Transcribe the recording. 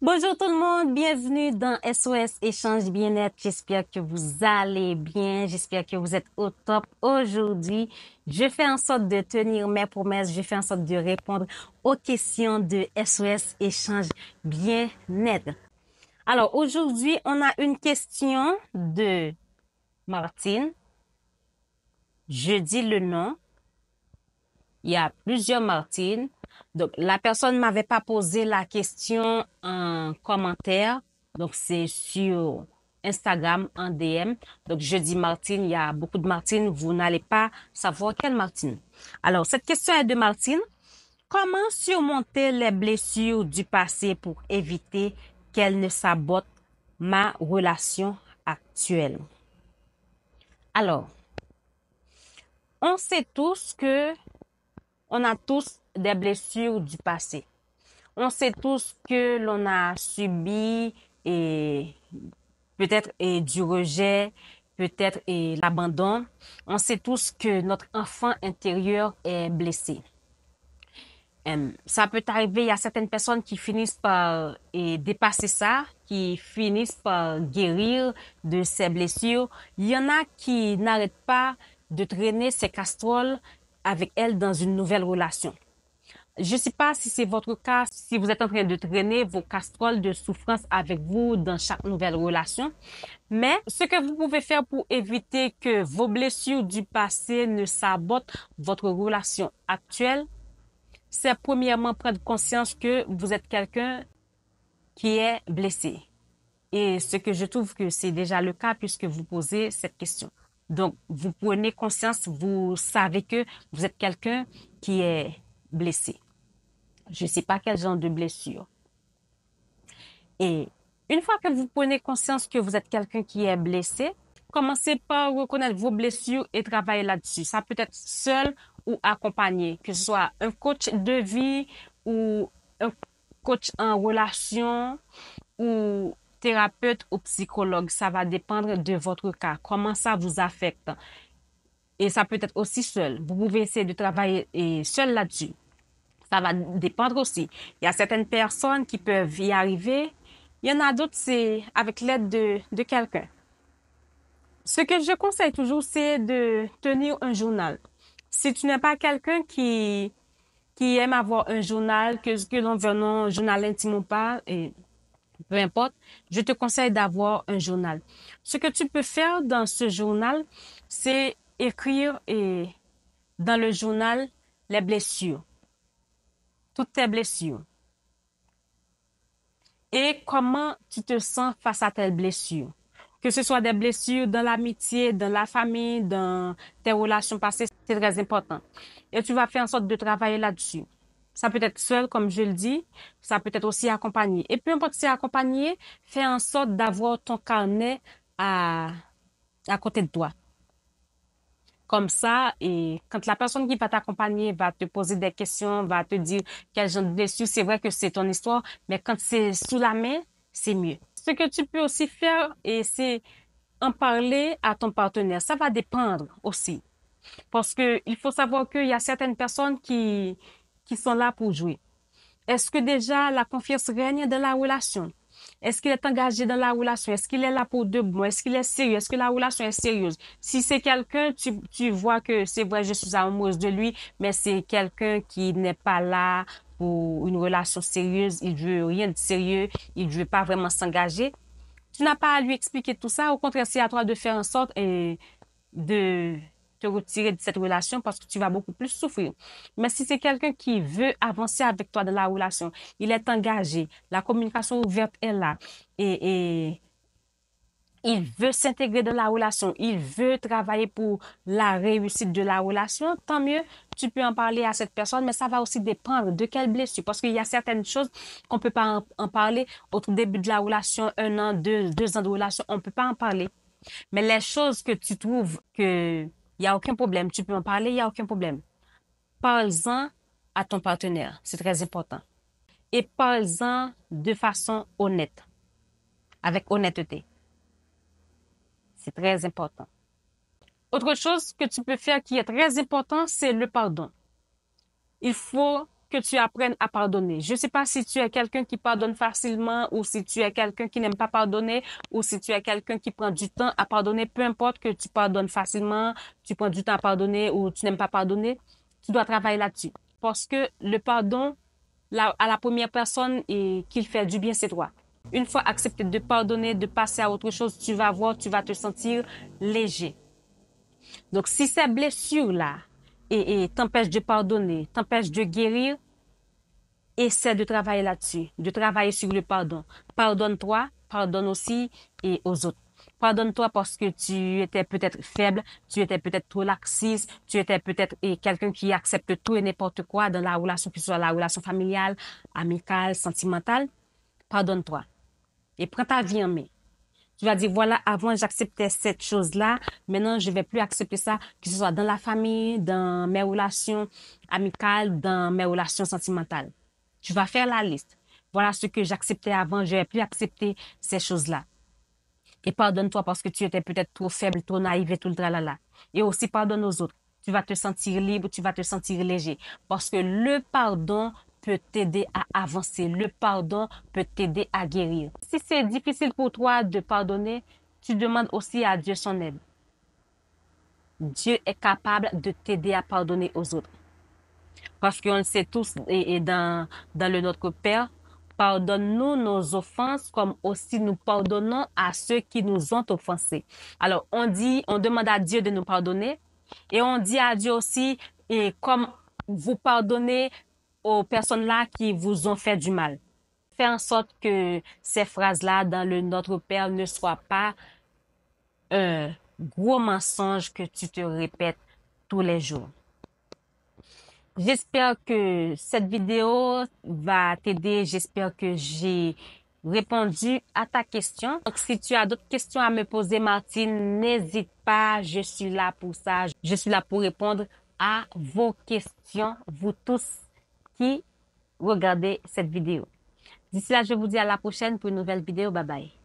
Bonjour tout le monde, bienvenue dans SOS Échange Bien-être. J'espère que vous allez bien, j'espère que vous êtes au top. Aujourd'hui, je fais en sorte de tenir mes promesses, je fais en sorte de répondre aux questions de SOS Échange Bien-être. Alors aujourd'hui, on a une question de Martine. Je dis le nom. Il y a plusieurs Martines. Donc, la personne ne m'avait pas posé la question en commentaire. Donc, c'est sur Instagram, en DM. Donc, je dis Martine, il y a beaucoup de Martines. Vous n'allez pas savoir quelle Martine. Alors, cette question est de Martine. Comment surmonter les blessures du passé pour éviter qu'elles ne sabotent ma relation actuelle? Alors, on sait tous que on a tous des blessures du passé. On sait tous que l'on a subi et peut-être du rejet, peut-être l'abandon. On sait tous que notre enfant intérieur est blessé. Ça peut arriver, il y a certaines personnes qui finissent par dépasser ça, qui finissent par guérir de ces blessures. Il y en a qui n'arrêtent pas de traîner ces casseroles avec elles dans une nouvelle relation. Je ne sais pas si c'est votre cas, si vous êtes en train de traîner vos casseroles de souffrance avec vous dans chaque nouvelle relation. Mais ce que vous pouvez faire pour éviter que vos blessures du passé ne sabotent votre relation actuelle, c'est premièrement prendre conscience que vous êtes quelqu'un qui est blessé. Et ce que je trouve que c'est déjà le cas puisque vous posez cette question. Donc, vous prenez conscience, vous savez que vous êtes quelqu'un qui est blessé. Je ne sais pas quel genre de blessure. Et une fois que vous prenez conscience que vous êtes quelqu'un qui est blessé, commencez par reconnaître vos blessures et travailler là-dessus. Ça peut être seul ou accompagné, que ce soit un coach de vie ou un coach en relation ou thérapeute ou psychologue. Ça va dépendre de votre cas, comment ça vous affecte. Et ça peut être aussi seul. Vous pouvez essayer de travailler seul là-dessus. Ça va dépendre aussi. Il y a certaines personnes qui peuvent y arriver. Il y en a d'autres, c'est avec l'aide de quelqu'un. Ce que je conseille toujours, c'est de tenir un journal. Si tu n'es pas quelqu'un qui aime avoir un journal, que l'on veut un journal intime ou pas, et peu importe, je te conseille d'avoir un journal. Ce que tu peux faire dans ce journal, c'est écrire dans le journal les blessures, toutes tes blessures. Et comment tu te sens face à tes blessures. Que ce soit des blessures dans l'amitié, dans la famille, dans tes relations passées, c'est très important. Et tu vas faire en sorte de travailler là-dessus. Ça peut être seul, comme je le dis, ça peut être aussi accompagné. Et peu importe si c'est accompagné, fais en sorte d'avoir ton carnet à côté de toi. Comme ça, et quand la personne qui va t'accompagner va te poser des questions, va te dire quel genre de blessure, c'est vrai que c'est ton histoire, mais quand c'est sous la main, c'est mieux. Ce que tu peux aussi faire, et c'est en parler à ton partenaire. Ça va dépendre aussi. Parce que il faut savoir qu'il y a certaines personnes qui sont là pour jouer. Est-ce que déjà la confiance règne dans la relation? Est-ce qu'il est engagé dans la relation? Est-ce qu'il est là pour de bon? Est-ce qu'il est sérieux? Est-ce que la relation est sérieuse? Si c'est quelqu'un, tu vois que c'est vrai, je suis amoureuse de lui, mais c'est quelqu'un qui n'est pas là pour une relation sérieuse, il veut rien de sérieux, il veut pas vraiment s'engager. Tu n'as pas à lui expliquer tout ça. Au contraire, c'est à toi de faire en sorte de te retirer de cette relation parce que tu vas beaucoup plus souffrir. Mais si c'est quelqu'un qui veut avancer avec toi dans la relation, il est engagé, la communication ouverte est là et il veut s'intégrer dans la relation, il veut travailler pour la réussite de la relation, tant mieux, tu peux en parler à cette personne, mais ça va aussi dépendre de quelle blessure, parce qu'il y a certaines choses qu'on peut pas en parler au tout début de la relation, 1 an, 2 ans de relation, on peut pas en parler. Mais les choses que tu trouves que il y a aucun problème, tu peux en parler, il y a aucun problème. Parle-en à ton partenaire, c'est très important. Et parle-en de façon honnête, avec honnêteté. C'est très important. Autre chose que tu peux faire qui est très important, c'est le pardon. Il faut que tu apprennes à pardonner. Je ne sais pas si tu es quelqu'un qui pardonne facilement ou si tu es quelqu'un qui n'aime pas pardonner ou si tu es quelqu'un qui prend du temps à pardonner. Peu importe que tu pardonnes facilement, tu prends du temps à pardonner ou tu n'aimes pas pardonner, tu dois travailler là-dessus. Parce que le pardon, à la première personne et qu'il fait du bien, c'est toi. Une fois accepté de pardonner, de passer à autre chose, tu vas voir, tu vas te sentir léger. Donc, si ces blessures-là et t'empêchent de pardonner, t'empêchent de guérir, essaie de travailler là-dessus, de travailler sur le pardon. Pardonne-toi, pardonne aussi et aux autres. Pardonne-toi parce que tu étais peut-être faible, tu étais peut-être trop laxiste, tu étais peut-être quelqu'un qui accepte tout et n'importe quoi dans la relation, que ce soit la relation familiale, amicale, sentimentale. Pardonne-toi et prends ta vie en main. Tu vas dire, voilà, avant j'acceptais cette chose-là, maintenant je vais plus accepter ça, que ce soit dans la famille, dans mes relations amicales, dans mes relations sentimentales. Tu vas faire la liste. Voilà ce que j'acceptais avant, je vais plus accepter ces choses-là. Et pardonne-toi parce que tu étais peut-être trop faible, trop naïve et tout le tralala. Et aussi pardonne aux autres. Tu vas te sentir libre, tu vas te sentir léger. Parce que le pardon peut t'aider à avancer. Le pardon peut t'aider à guérir. Si c'est difficile pour toi de pardonner, tu demandes aussi à Dieu son aide. Dieu est capable de t'aider à pardonner aux autres. Parce qu'on le sait tous, et dans le Notre Père, pardonne-nous nos offenses comme aussi nous pardonnons à ceux qui nous ont offensés. Alors, on demande à Dieu de nous pardonner et on dit à Dieu aussi, et comme vous pardonnez aux personnes-là qui vous ont fait du mal. Fais en sorte que ces phrases-là dans le Notre Père ne soient pas un gros mensonge que tu te répètes tous les jours. J'espère que cette vidéo va t'aider. J'espère que j'ai répondu à ta question. Donc, si tu as d'autres questions à me poser, Martine, n'hésite pas. Je suis là pour ça. Je suis là pour répondre à vos questions, vous tous qui regardez cette vidéo. D'ici là, je vous dis à la prochaine pour une nouvelle vidéo. Bye bye.